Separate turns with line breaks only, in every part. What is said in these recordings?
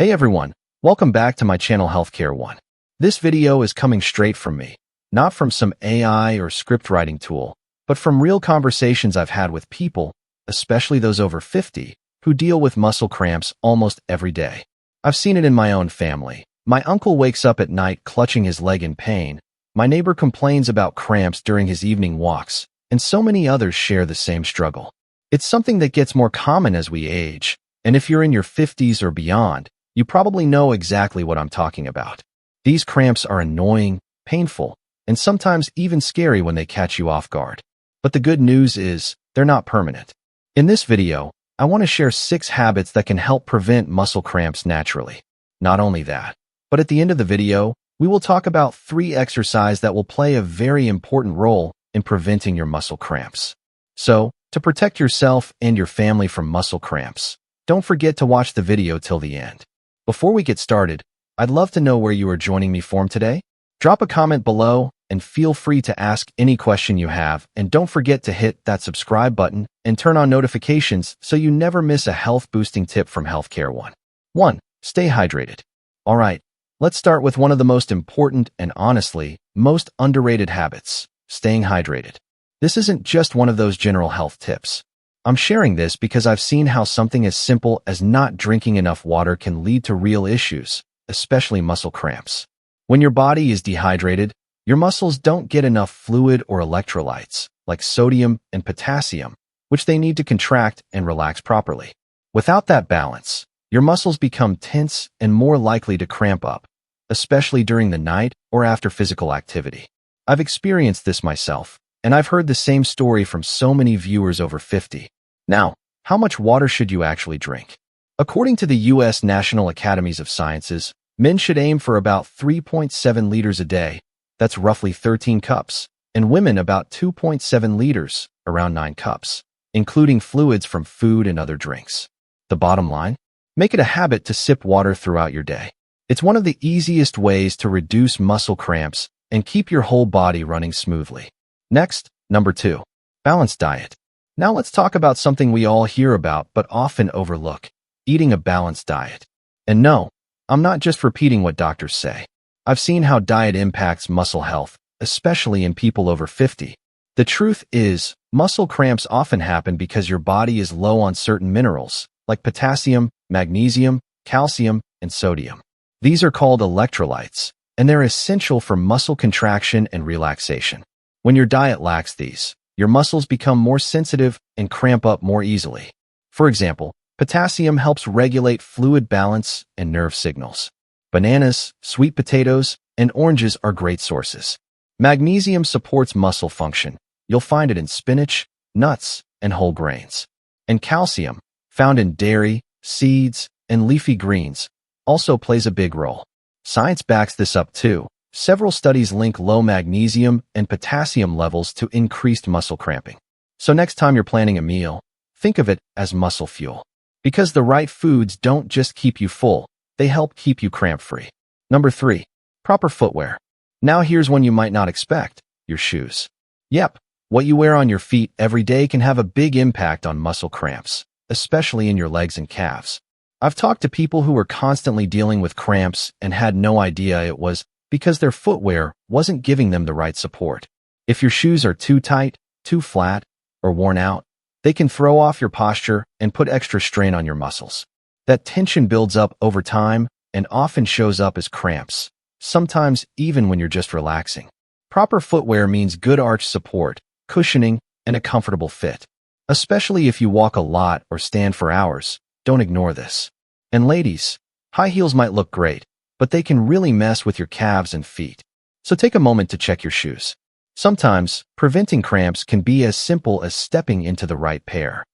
Hey everyone, welcome back to my channel Healthcare One. This video is coming straight from me, not from some AI or script writing tool, but from real conversations I've had with people, especially those over 50, who deal with muscle cramps almost every day. I've seen it in my own family. My uncle wakes up at night clutching his leg in pain. My neighbor complains about cramps during his evening walks, and so many others share the same struggle. It's something that gets more common as we age, and if you're in your 50s or beyond, you probably know exactly what I'm talking about. These cramps are annoying, painful, and sometimes even scary when they catch you off guard. But the good news is, they're not permanent. In this video, I want to share 6 habits that can help prevent muscle cramps naturally. Not only that, but at the end of the video, we will talk about 3 exercises that will play a very important role in preventing your muscle cramps. So, to protect yourself and your family from muscle cramps, don't forget to watch the video till the end. Before we get started, I'd love to know where you are joining me from today. Drop a comment below and feel free to ask any question you have, and don't forget to hit that subscribe button and turn on notifications so you never miss a health-boosting tip from Healthcare One. 1. Stay hydrated. Alright, let's start with one of the most important and honestly, most underrated habits, staying hydrated. This isn't just one of those general health tips. I'm sharing this because I've seen how something as simple as not drinking enough water can lead to real issues, especially muscle cramps. When your body is dehydrated, your muscles don't get enough fluid or electrolytes, like sodium and potassium, which they need to contract and relax properly. Without that balance, your muscles become tense and more likely to cramp up, especially during the night or after physical activity. I've experienced this myself, and I've heard the same story from so many viewers over 50. Now, how much water should you actually drink? According to the U.S. National Academies of Sciences, men should aim for about 3.7 liters a day, that's roughly 13 cups, and women about 2.7 liters, around 9 cups, including fluids from food and other drinks. The bottom line? Make it a habit to sip water throughout your day. It's one of the easiest ways to reduce muscle cramps and keep your whole body running smoothly. Next, number 2, balanced diet. Now let's talk about something we all hear about but often overlook, eating a balanced diet. And no, I'm not just repeating what doctors say. I've seen how diet impacts muscle health, especially in people over 50. The truth is, muscle cramps often happen because your body is low on certain minerals, like potassium, magnesium, calcium, and sodium. These are called electrolytes, and they're essential for muscle contraction and relaxation. When your diet lacks these, your muscles become more sensitive and cramp up more easily. For example, potassium helps regulate fluid balance and nerve signals. Bananas, sweet potatoes, and oranges are great sources. Magnesium supports muscle function. You'll find it in spinach, nuts, and whole grains. And calcium, found in dairy, seeds, and leafy greens, also plays a big role. Science backs this up too. Several studies link low magnesium and potassium levels to increased muscle cramping. So next time you're planning a meal, think of it as muscle fuel. Because the right foods don't just keep you full, they help keep you cramp-free. Number 3, proper footwear. Now here's one you might not expect, your shoes. Yep, what you wear on your feet every day can have a big impact on muscle cramps, especially in your legs and calves. I've talked to people who were constantly dealing with cramps and had no idea it was because their footwear wasn't giving them the right support. If your shoes are too tight, too flat, or worn out, they can throw off your posture and put extra strain on your muscles. That tension builds up over time and often shows up as cramps, sometimes even when you're just relaxing. Proper footwear means good arch support, cushioning, and a comfortable fit. Especially if you walk a lot or stand for hours, don't ignore this. And ladies, high heels might look great, but they can really mess with your calves and feet. So take a moment to check your shoes. Sometimes, preventing cramps can be as simple as stepping into the right pair.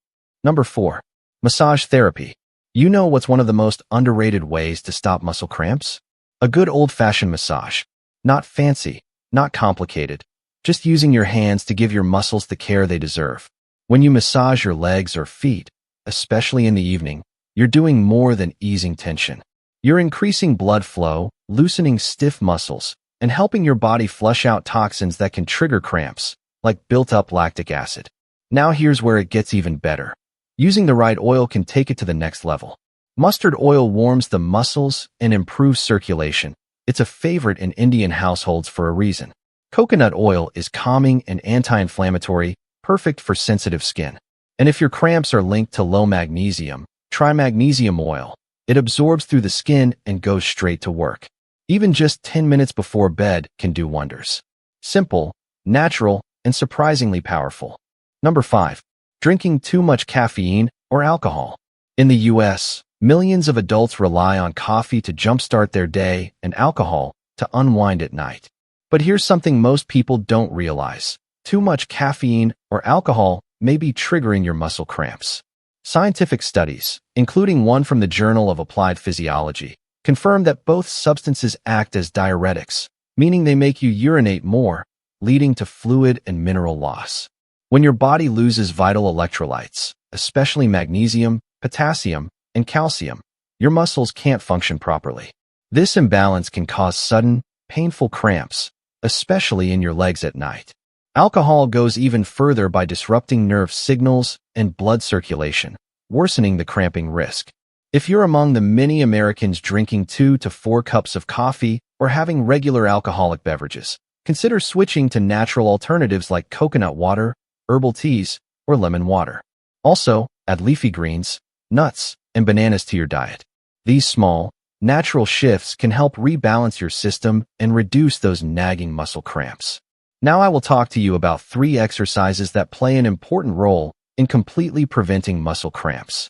Number 4, massage therapy. You know what's one of the most underrated ways to stop muscle cramps? A good old-fashioned massage. Not fancy, not complicated, just using your hands to give your muscles the care they deserve. When you massage your legs or feet, especially in the evening, you're doing more than easing tension. You're increasing blood flow, loosening stiff muscles, and helping your body flush out toxins that can trigger cramps, like built-up lactic acid. Now here's where it gets even better. Using the right oil can take it to the next level. Mustard oil warms the muscles and improves circulation. It's a favorite in Indian households for a reason. Coconut oil is calming and anti-inflammatory, perfect for sensitive skin. And if your cramps are linked to low magnesium, try magnesium oil. It absorbs through the skin and goes straight to work. Even just 10 minutes before bed can do wonders. Simple, natural, and surprisingly powerful. Number 5. Drinking too much caffeine or alcohol. In the U.S., millions of adults rely on coffee to jumpstart their day and alcohol to unwind at night. But here's something most people don't realize. Too much caffeine or alcohol may be triggering your muscle cramps. Scientific studies, including one from the Journal of Applied Physiology, confirm that both substances act as diuretics, meaning they make you urinate more, leading to fluid and mineral loss. When your body loses vital electrolytes, especially magnesium, potassium, and calcium, your muscles can't function properly. This imbalance can cause sudden, painful cramps, especially in your legs at night. Alcohol goes even further by disrupting nerve signals and blood circulation, worsening the cramping risk. If you're among the many Americans drinking 2 to 4 cups of coffee or having regular alcoholic beverages, consider switching to natural alternatives like coconut water, herbal teas, or lemon water. Also, add leafy greens, nuts, and bananas to your diet. These small, natural shifts can help rebalance your system and reduce those nagging muscle cramps. Now I will talk to you about 3 exercises that play an important role in completely preventing muscle cramps.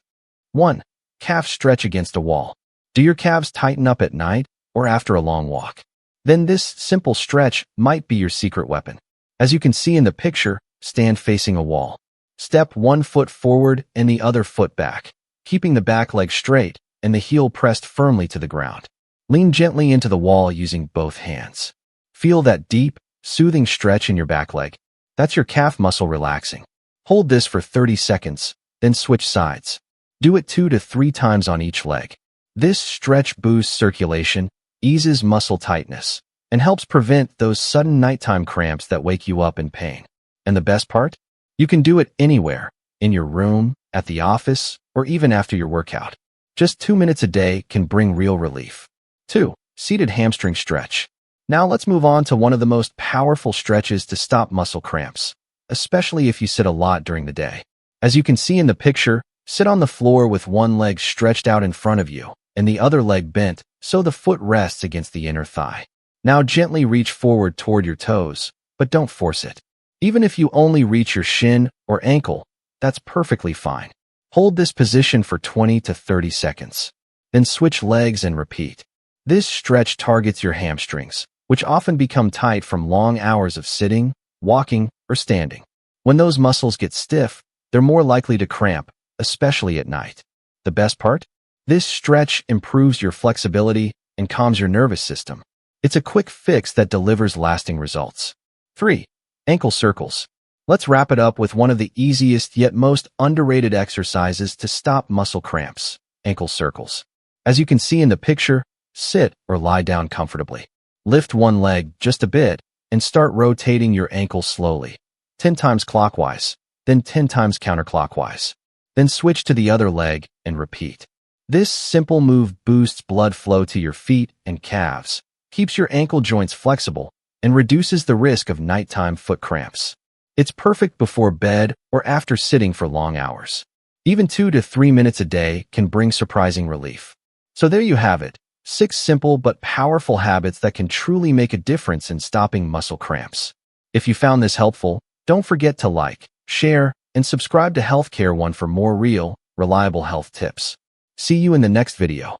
1. Calf stretch against a wall. Do your calves tighten up at night or after a long walk? Then this simple stretch might be your secret weapon. As you can see in the picture, stand facing a wall. Step 1 foot forward and the other foot back, keeping the back leg straight and the heel pressed firmly to the ground. Lean gently into the wall using both hands. Feel that deep, soothing stretch in your back leg. That's your calf muscle relaxing. Hold this for 30 seconds, then switch sides. Do it 2 to 3 times on each leg. This stretch boosts circulation, eases muscle tightness, and helps prevent those sudden nighttime cramps that wake you up in pain. And the best part? You can do it anywhere, in your room, at the office, or even after your workout. Just 2 minutes a day can bring real relief. 2. Seated hamstring stretch. Now let's move on to one of the most powerful stretches to stop muscle cramps, especially if you sit a lot during the day. As you can see in the picture, sit on the floor with one leg stretched out in front of you and the other leg bent so the foot rests against the inner thigh. Now gently reach forward toward your toes, but don't force it. Even if you only reach your shin or ankle, that's perfectly fine. Hold this position for 20 to 30 seconds. Then switch legs and repeat. This stretch targets your hamstrings, which often become tight from long hours of sitting, walking, or standing. When those muscles get stiff, they're more likely to cramp, especially at night. The best part? This stretch improves your flexibility and calms your nervous system. It's a quick fix that delivers lasting results. 3. Ankle circles. Let's wrap it up with one of the easiest yet most underrated exercises to stop muscle cramps, ankle circles. As you can see in the picture, sit or lie down comfortably. Lift one leg just a bit and start rotating your ankle slowly, 10 times clockwise, then 10 times counterclockwise. Then switch to the other leg and repeat. This simple move boosts blood flow to your feet and calves, keeps your ankle joints flexible, and reduces the risk of nighttime foot cramps. It's perfect before bed or after sitting for long hours. Even 2 to 3 minutes a day can bring surprising relief. So there you have it, 6 simple but powerful habits that can truly make a difference in stopping muscle cramps. If you found this helpful, don't forget to like, share, and subscribe to Healthcare One for more real, reliable health tips. See you in the next video.